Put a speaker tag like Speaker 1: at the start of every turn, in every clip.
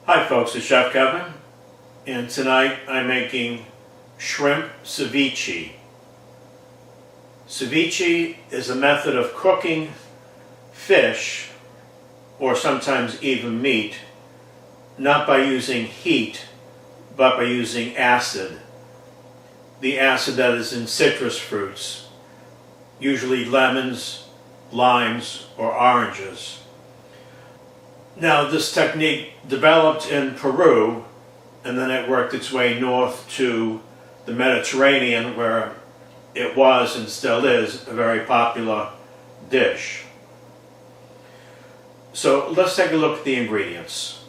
Speaker 1: Hi folks, it's Chef Kevin, and tonight I'm making shrimp ceviche. Ceviche is a method of cooking fish, or sometimes even meat, not by using heat, but by using acid. The acid that is in citrus fruits, usually lemons, limes, or oranges. Now, this technique developed in Peru, and then it worked its way north to the Mediterranean, where it was and still is a very popular dish. So let's take a look at the ingredients.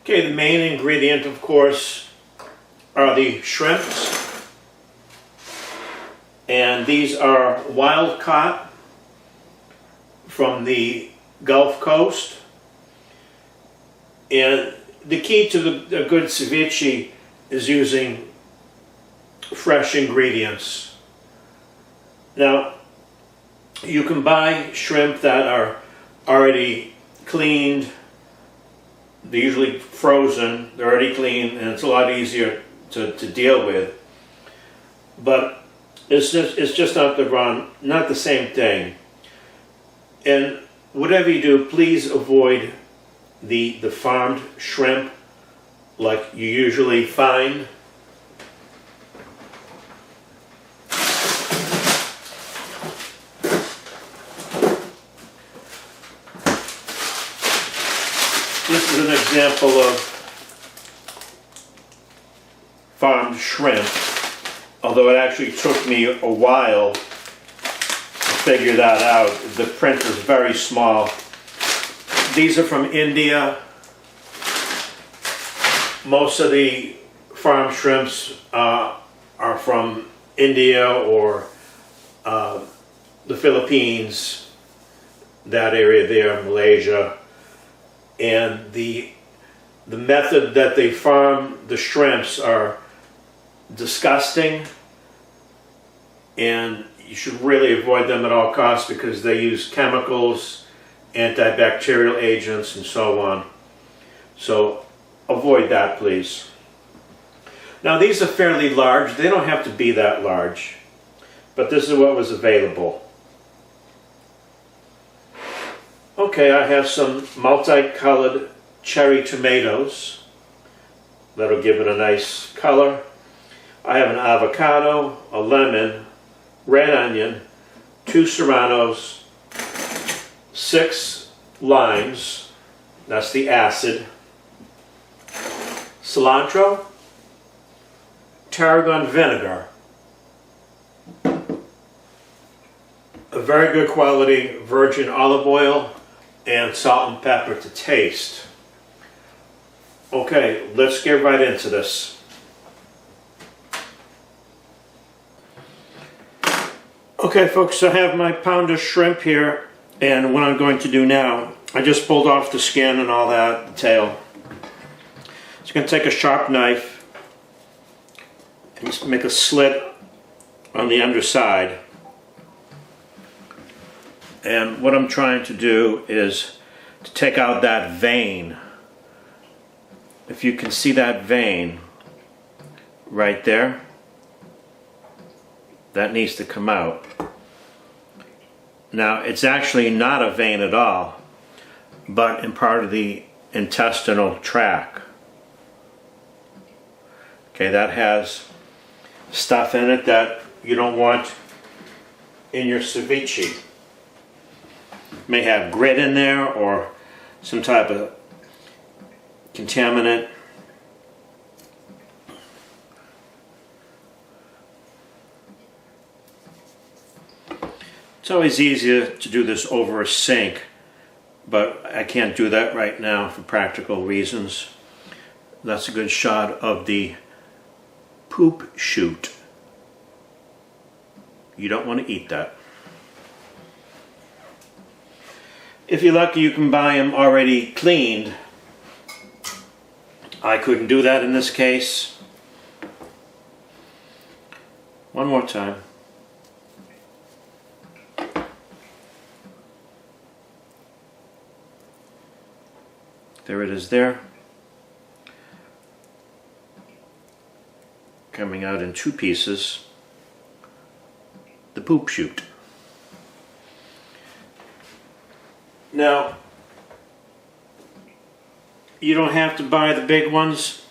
Speaker 1: Okay, the main ingredient, of course, are the shrimps, and these are wild caught from the Gulf Coast. And the key to the good ceviche is using fresh ingredients. Now, you can buy shrimp that are already cleaned. They're usually frozen, they're already clean, and it's a lot easier to deal with. But it's just not the same thing. And whatever you do, please avoid the farmed shrimp like you usually find. This is an example of farmed shrimp, although it actually took me a while to figure that out. The print is very small. These are from India. Most of the farm shrimps are from India or the Philippines, that area there, Malaysia. And the method that they farm the shrimps are disgusting, and you should really avoid them at all costs because they use chemicals, antibacterial agents, and so on. So avoid that, please. Now, these are fairly large. They don't have to be that large, but this is what was available. Okay, I have some multicolored cherry tomatoes. That'll give it a nice color. I have an avocado, a lemon, red onion, 2 serranos, 6 limes, that's the acid, cilantro, tarragon vinegar, a very good quality virgin olive oil, and salt and pepper to taste. Okay, let's get right into this. Okay folks, I have my pound of shrimp here, and what I'm going to do now, I just pulled off the skin and all that, the tail. So I'm going to take a sharp knife and just make a slit on the underside. And what I'm trying to do is to take out that vein. If you can see that vein right there, that needs to come out. Now, it's actually not a vein at all, but in part of the intestinal tract. Okay, that has stuff in it that you don't want in your ceviche. May have grit in there or some type of contaminant. It's always easier to do this over a sink, but I can't do that right now for practical reasons. That's a good shot of the poop chute. You don't want to eat that. If you're lucky, you can buy them already cleaned. I couldn't do that in this case. One more time. There it is there. Coming out in 2 pieces. The poop chute. Now, you don't have to buy the big ones.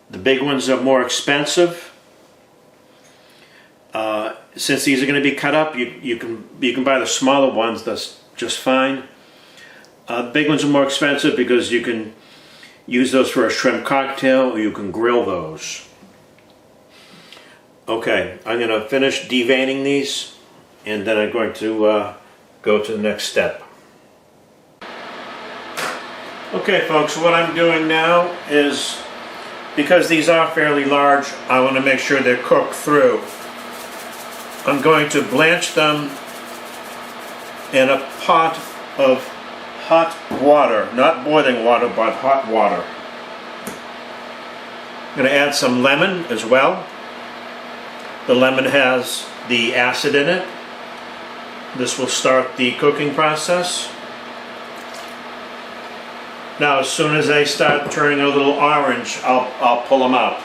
Speaker 1: The big ones are more expensive. Since these are going to be cut up, you can buy the smaller ones. That's just fine. The big ones are more expensive because you can use those for a shrimp cocktail, or you can grill those. Okay, I'm going to finish deveining these, and then I'm going to go to the next step. Okay folks, what I'm doing now is, because these are fairly large, I want to make sure they're cooked through. I'm going to blanch them in a pot of hot water, not boiling water, but hot water. I'm going to add some lemon as well. The lemon has the acid in it. This will start the cooking process. Now, as soon as they start turning a little orange, I'll pull them out.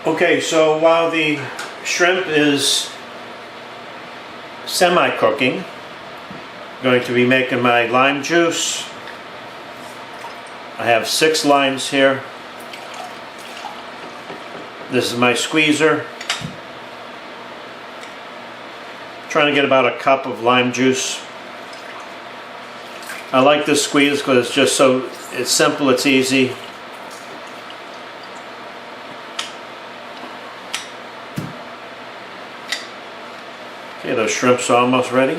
Speaker 1: Okay, so while the shrimp is semi-cooking, I'm going to be making my lime juice. I have 6 limes here. This is my squeezer. I'm trying to get about a cup of lime juice. I like this squeeze because it's just so, it's simple, it's easy. Okay, those shrimps are almost ready.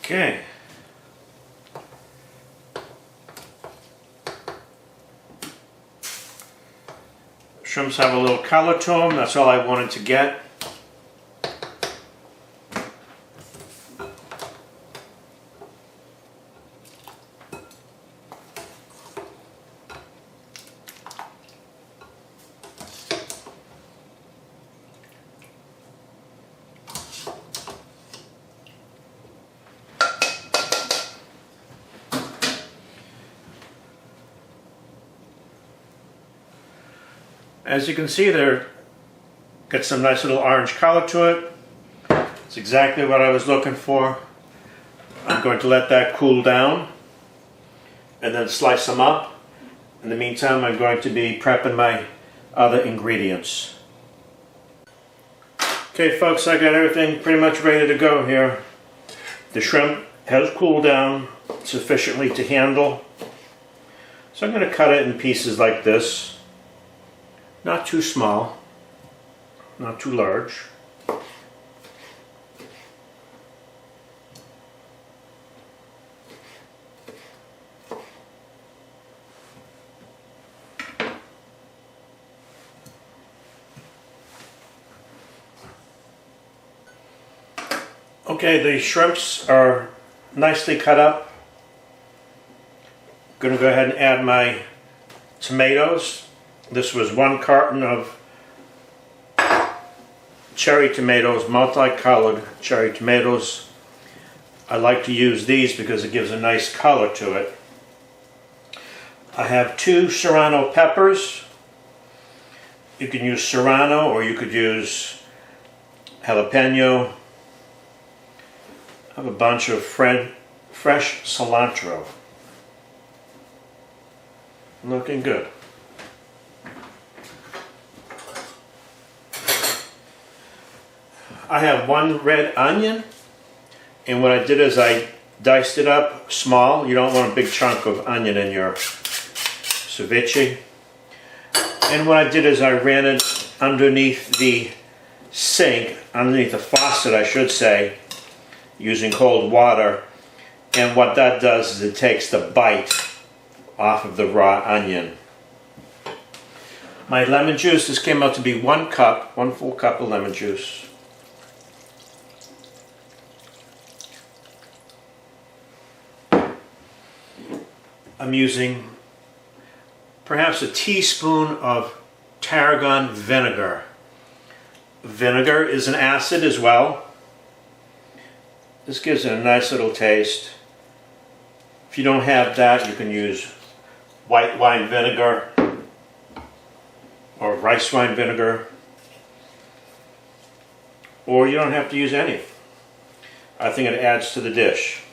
Speaker 1: Okay. Shrimps have a little color to them, that's all I wanted to get. As you can see, there got some nice little orange color to it. It's exactly what I was looking for. I'm going to let that cool down and then slice them up. In the meantime, I'm going to be prepping my other ingredients. Okay folks, I got everything pretty much ready to go here. The shrimp has cooled down sufficiently to handle. So I'm going to cut it in pieces like this. Not too small, not too large. Okay, the shrimps are nicely cut up. I'm going to go ahead and add my tomatoes. This was 1 carton of cherry tomatoes, multicolored cherry tomatoes. I like to use these because it gives a nice color to it. I have 2 serrano peppers. You can use serrano or you could use jalapeno. I have a bunch of fresh cilantro. Looking good. I have 1 red onion, and what I did is I diced it up small. You don't want a big chunk of onion in your ceviche. And what I did is I ran it underneath the sink, underneath the faucet I should say, using cold water. And what that does is it takes the bite off of the raw onion. My lemon juice, this came out to be 1 cup, 1 full cup of lemon juice. I'm using perhaps a teaspoon of tarragon vinegar. Vinegar is an acid as well. This gives it a nice little taste. If you don't have that, you can use white wine vinegar or rice wine vinegar, or you don't have to use any. I think it adds to the dish.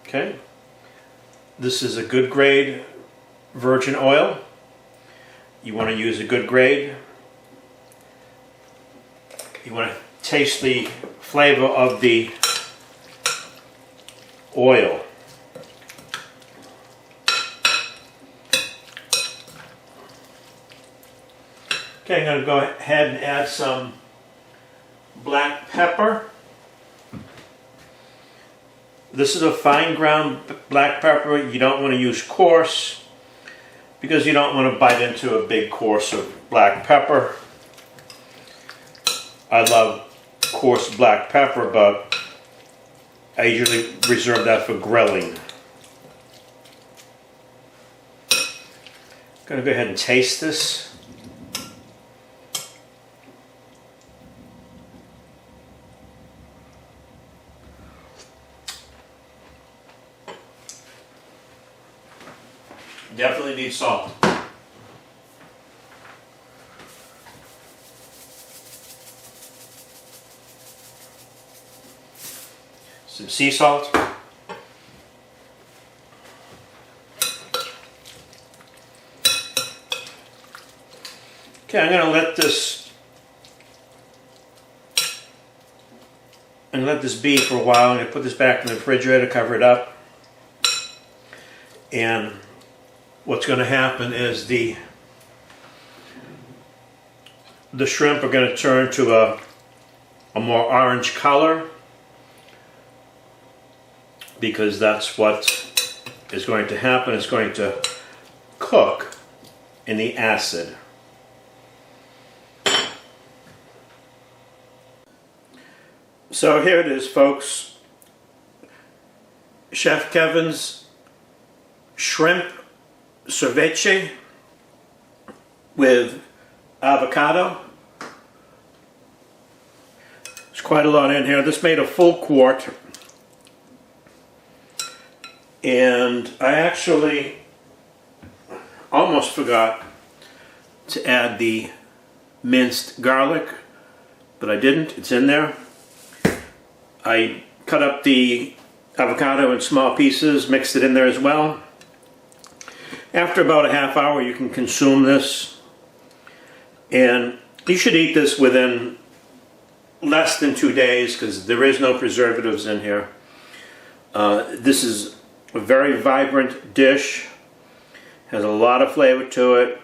Speaker 1: Okay, this is a good grade virgin oil. You want to use a good grade. You want to taste the flavor of the oil. Okay, I'm going to go ahead and add some black pepper. This is a fine ground black pepper. You don't want to use coarse because you don't want to bite into a big course of black pepper. I love coarse black pepper, but I usually reserve that for grilling. I'm going to go ahead and taste this. Definitely need salt. Some sea salt. Okay, I'm going to let this be for a while. I'm going to put this back in the refrigerator, cover it up, and what's going to happen is the shrimp are going to turn to a more orange color, because that's what is going to happen. It's going to cook in the acid. So here it is, folks. Chef Kevin's shrimp Cerviche with avocado. There's quite a lot in here. This made a full quart, and I actually almost forgot to add the minced garlic, but I didn't. It's in there. I cut up the avocado in small pieces, mixed it in there as well. After about a half hour, you can consume this, and you should eat this within less than 2 days because there is no preservatives in here. This is a very vibrant dish, has a lot of flavor to it.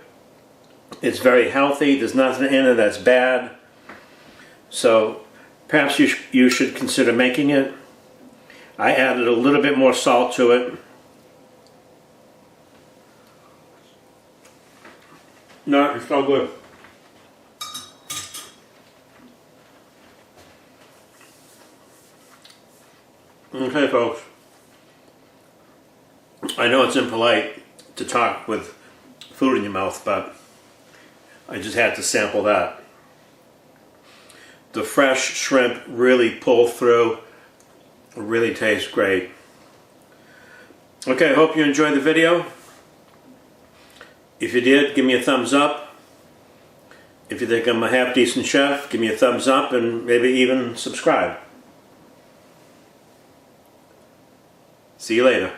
Speaker 1: It's very healthy. There's nothing in it that's bad. So perhaps you should consider making it. I added a little bit more salt to it. No, it's so good. Okay, folks. I know it's impolite to talk with food in your mouth, but I just had to sample that. The fresh shrimp really pulled through. It really tastes great. Okay, I hope you enjoyed the video. If you did, give me a thumbs up. If you think I'm a half-decent chef, give me a thumbs up and maybe even subscribe. See you later.